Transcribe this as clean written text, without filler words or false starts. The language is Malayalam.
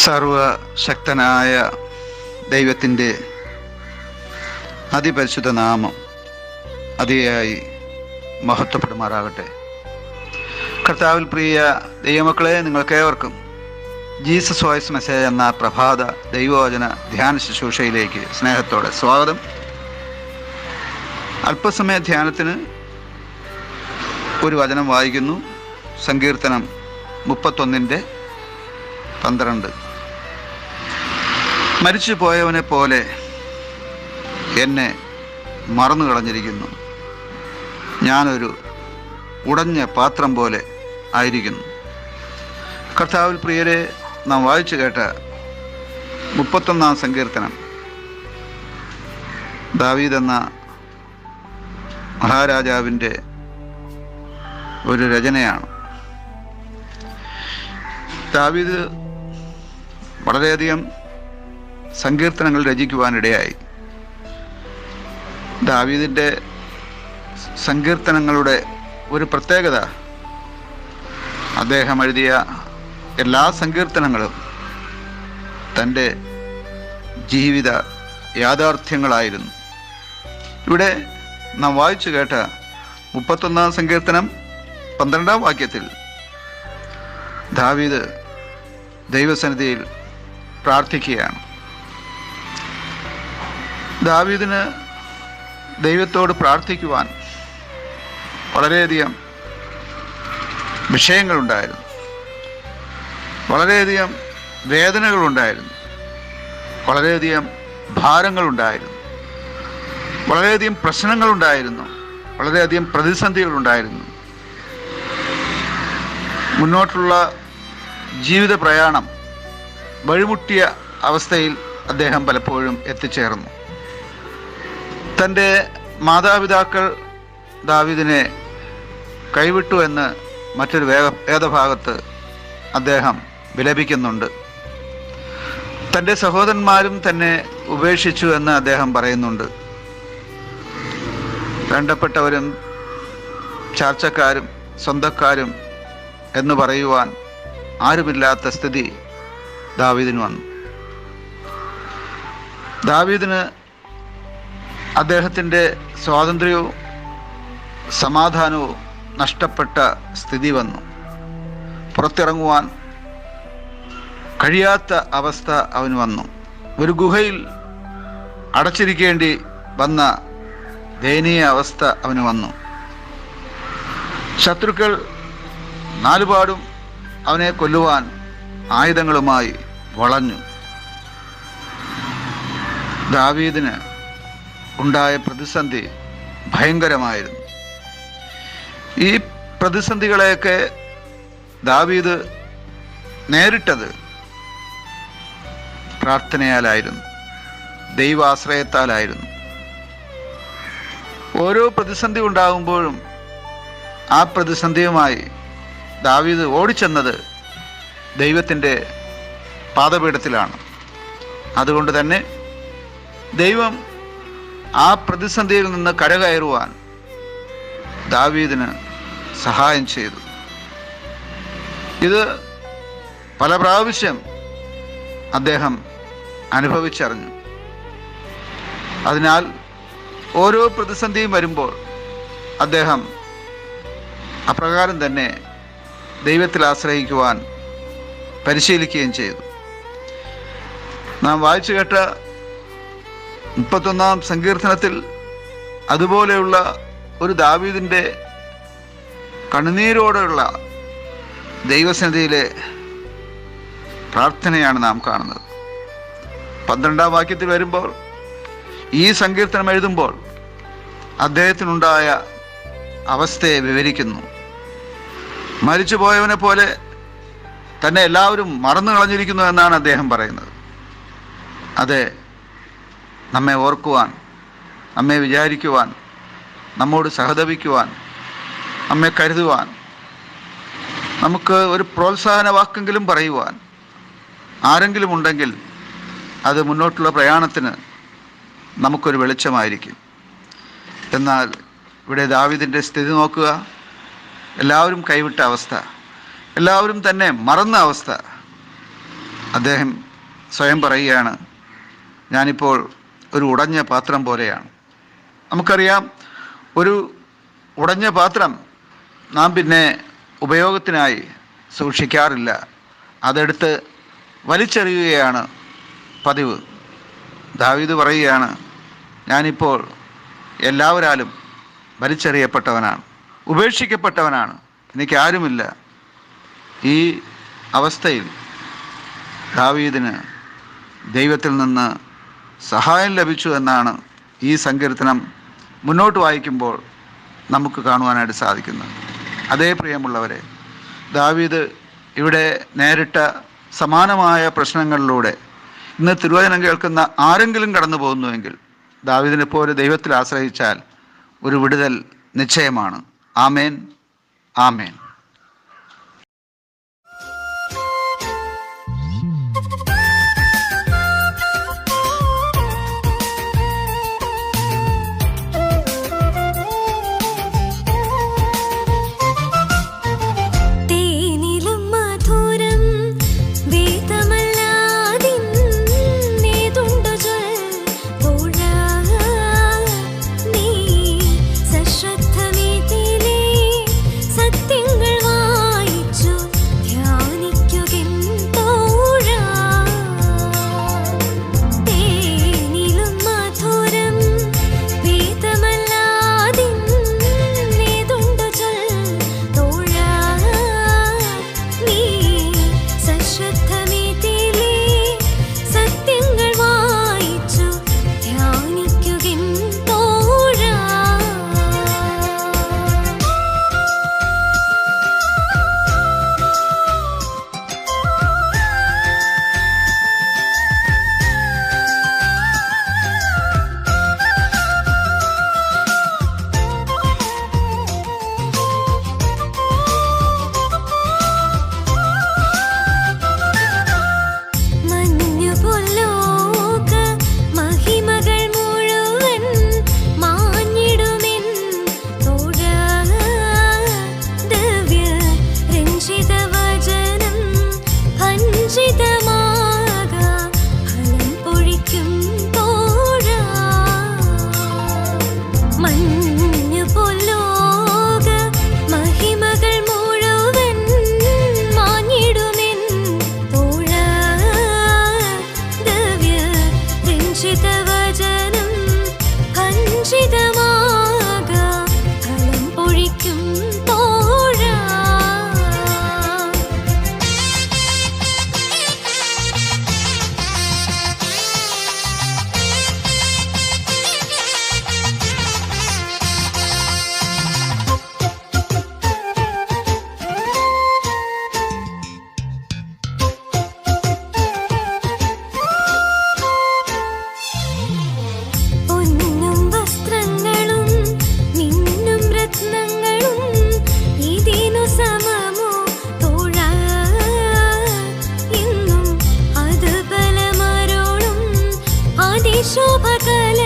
സർവശക്തനായ ദൈവത്തിൻ്റെ അതിപരിശുദ്ധ നാമം അതിയായി മഹത്വപ്പെടുമാറാകട്ടെ. കർത്താവിൽ പ്രിയ ദൈവമക്കളെ, നിങ്ങൾക്കേവർക്കും ജീസസ് വോയിസ് മെസ്സേജ് എന്ന പ്രഭാത ദൈവവചന ധ്യാന ശുശ്രൂഷയിലേക്ക് സ്നേഹത്തോടെ സ്വാഗതം. അല്പസമയ ധ്യാനത്തിന് ഒരു വചനം വായിക്കുന്നു. സങ്കീർത്തനം 31:12. മരിച്ചു പോയവനെ പോലെ എന്നെ മറന്നു കളഞ്ഞിരിക്കുന്നു. ഞാനൊരു ഉടഞ്ഞ പാത്രം പോലെ ആയിരിക്കുന്നു. കർത്താവിൽ പ്രിയരെ, നാം വായിച്ചു കേട്ട 31-ാം സങ്കീർത്തനം ദാവീദ് എന്ന മഹാരാജാവിൻ്റെ ഒരു രചനയാണ്. ദാവീദ് വളരെയധികം സങ്കീർത്തനങ്ങൾ രചിക്കുവാനിടയായി. ദാവീദിൻ്റെ സങ്കീർത്തനങ്ങളുടെ ഒരു പ്രത്യേകത, അദ്ദേഹം എഴുതിയ എല്ലാ സങ്കീർത്തനങ്ങളും തൻ്റെ ജീവിത യാഥാർത്ഥ്യങ്ങളായിരുന്നു. ഇവിടെ നാം വായിച്ചു കേട്ട 31-ാം സങ്കീർത്തനം 12-ാം വാക്യത്തിൽ ദാവീദ് ദൈവസന്നിധിയിൽ പ്രാർത്ഥിക്കുകയാണ്. ദാവീദിന് ദൈവത്തോട് പ്രാർത്ഥിക്കുവാൻ വളരെയധികം വിഷയങ്ങളുണ്ടായിരുന്നു, വളരെയധികം വേദനകളുണ്ടായിരുന്നു, വളരെയധികം ഭാരങ്ങളുണ്ടായിരുന്നു, വളരെയധികം പ്രശ്നങ്ങളുണ്ടായിരുന്നു, വളരെയധികം പ്രതിസന്ധികളുണ്ടായിരുന്നു. മുന്നോട്ടുള്ള ജീവിത പ്രയാണം വഴിമുട്ടിയ അവസ്ഥയിൽ അദ്ദേഹം പലപ്പോഴും എത്തിച്ചേർന്നു. തൻ്റെ മാതാപിതാക്കൾ ദാവീദിനെ കൈവിട്ടു എന്ന് മറ്റൊരു വേദഭാഗത്ത് അദ്ദേഹം വിലപിക്കുന്നുണ്ട്. തൻ്റെ സഹോദരന്മാരും തന്നെ ഉപേക്ഷിച്ചു എന്ന് അദ്ദേഹം പറയുന്നുണ്ട്. വേണ്ടപ്പെട്ടവരും ചാർച്ചക്കാരും സ്വന്തക്കാരും എന്ന് പറയുവാൻ ആരുമില്ലാത്ത സ്ഥിതി ദാവീദിന് വന്നു. ദാവീദിന് അദ്ദേഹത്തിൻ്റെ സ്വാതന്ത്ര്യവും സമാധാനവും നഷ്ടപ്പെട്ട സ്ഥിതി വന്നു. പുറത്തിറങ്ങുവാൻ കഴിയാത്ത അവസ്ഥ അവന് വന്നു. ഒരു ഗുഹയിൽ അടച്ചിരിക്കേണ്ടി വന്ന ദയനീയ അവസ്ഥ അവന് വന്നു. ശത്രുക്കൾ നാലുപാടും അവനെ കൊല്ലുവാൻ ആയുധങ്ങളുമായി വളഞ്ഞു. ദാവീദിന് ഉണ്ടായ പ്രതിസന്ധി ഭയങ്കരമായിരുന്നു. ഈ പ്രതിസന്ധികളെയൊക്കെ ദാവീദ് നേരിട്ടത് പ്രാർത്ഥനയാലായിരുന്നു, ദൈവാശ്രയത്താലായിരുന്നു. ഓരോ പ്രതിസന്ധി ഉണ്ടാകുമ്പോഴും ആ പ്രതിസന്ധിയുമായി ദാവീദ് ഓടിച്ചെന്നത് ദൈവത്തിൻ്റെ പാദപീഠത്തിലാണ്. അതുകൊണ്ട് തന്നെ ദൈവം ആ പ്രതിസന്ധിയിൽ നിന്ന് കരകയറുവാൻ ദാവീദിന് സഹായം ചെയ്തു. ഇത് പല പ്രാവശ്യം അദ്ദേഹം അനുഭവിച്ചറിഞ്ഞു. അതിനാൽ ഓരോ പ്രതിസന്ധിയും വരുമ്പോൾ അദ്ദേഹം അപ്രകാരം തന്നെ ദൈവത്തിൽ ആശ്രയിക്കുവാൻ പരിശീലിക്കുകയും ചെയ്തു. നാം വായിച്ചു കേട്ട 31-ാം സങ്കീർത്തനത്തിൽ അതുപോലെയുള്ള ഒരു ദാവീദിൻ്റെ കണ്ണുനീരോടെയുള്ള ദൈവസന്നിധിയിലെ പ്രാർത്ഥനയാണ് നാം കാണുന്നത്. 12-ാം വാക്യത്തിൽ വരുമ്പോൾ, ഈ സങ്കീർത്തനം എഴുതുമ്പോൾ അദ്ദേഹത്തിനുണ്ടായ അവസ്ഥയെ വിവരിക്കുന്നു. മരിച്ചു പോയവനെ പോലെ തന്നെ എല്ലാവരും മറന്നു കളഞ്ഞിരിക്കുന്നു എന്നാണ് അദ്ദേഹം പറയുന്നത്. അതെ, നമ്മെ ഓർക്കുവാൻ, നമ്മെ വിചാരിക്കുവാൻ, നമ്മോട് സഹതപിക്കുവാൻ, നമ്മെ കരുതുവാൻ, നമുക്ക് ഒരു പ്രോത്സാഹന വാക്കെങ്കിലും പറയുവാൻ ആരെങ്കിലും ഉണ്ടെങ്കിൽ അത് മുന്നോട്ടുള്ള പ്രയാണത്തിന് നമുക്കൊരു വെളിച്ചമായിരിക്കും. എന്നാൽ ഇവിടെ ദാവീദിൻ്റെ സ്ഥിതി നോക്കുക. എല്ലാവരും കൈവിട്ട അവസ്ഥ, എല്ലാവരും തന്നെ മറന്ന അവസ്ഥ. അദ്ദേഹം സ്വയം പറയുകയാണ്, ഞാനിപ്പോൾ ഒരു ഉടഞ്ഞ പാത്രം പോലെയാണ്. നമുക്കറിയാം, ഒരു ഉടഞ്ഞ പാത്രം നാം പിന്നെ ഉപയോഗത്തിനായി സൂക്ഷിക്കാറില്ല. അതെടുത്ത് വലിച്ചെറിയുകയാണ് പതിവ്. ദാവീദ് പറയുകയാണ്, ഞാനിപ്പോൾ എല്ലാവരാലും വലിച്ചെറിയപ്പെട്ടവനാണ്, ഉപേക്ഷിക്കപ്പെട്ടവനാണ്, എനിക്കാരുമില്ല. ഈ അവസ്ഥയിൽ ദാവീദിന് ദൈവത്തിൽ നിന്ന് സഹായം ലഭിച്ചു എന്നാണ് ഈ സങ്കീർത്തനം മുന്നോട്ട് വായിക്കുമ്പോൾ നമുക്ക് കാണുവാനായിട്ട് സാധിക്കുന്നത്. അതേ പ്രിയമുള്ളവരെ, ദാവീദ് ഇവിടെ നേരിട്ട സമാനമായ പ്രശ്നങ്ങളിലൂടെ ഇന്ന് തിരുവചനം കേൾക്കുന്ന ആരെങ്കിലും കടന്നു പോകുന്നുവെങ്കിൽ ദാവീദിനെ പോലെ ദൈവത്തിൽ ആശ്രയിച്ചാൽ ഒരു വിടുതൽ നിശ്ചയമാണ്. ആമേൻ, ആമേൻ. ശോഭകല